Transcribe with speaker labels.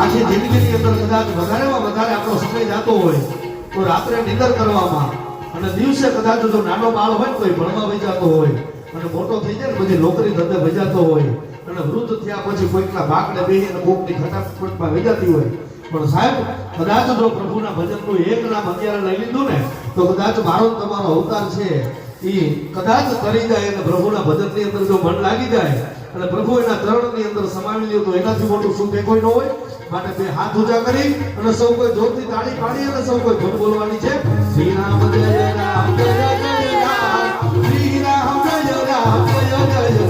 Speaker 1: આખી જિંદગીની અંદર કદાચ વધારેમાં વધારે આપણો સમય જતો હોય તો રાત્રે નિંદર કરવામાં, અને દિવસે કદાચ જો નાનો બાળ હોય તો એ ભણવા વહી જતો હોય, અને મોટો થઈ જાય ને પછી નોકરી ધંધે વહી જતો હોય, અને વૃદ્ધ થયા પછી કોઈકના ભાગને બેહીને કોકની ખટાપટમાં વહી જતી હોય. પણ સાહેબ કદાચ જો પ્રભુના ભજનનું એક નામ અત્યારે લઈ લીધું ને તો કદાચ મારો તમારો અવતાર છે એ કદાચ તરી જાય, અને પ્રભુના ભજનની અંદર જો મન લાગી જાય અને પ્રભુ એના ચરણની અંદર સમાવી લે તો એનાથી મોટું સુખ કોઈ ન હોય. માટે બે હાથ ઊંચા કરી અને સૌ કોઈ જોરથી તાળી પાડી અને સૌ કોઈ ધૂન બોલવાની છે. શ્રી રામ જય રામ જય જય રામ, શ્રી રામ જય રામ જય જય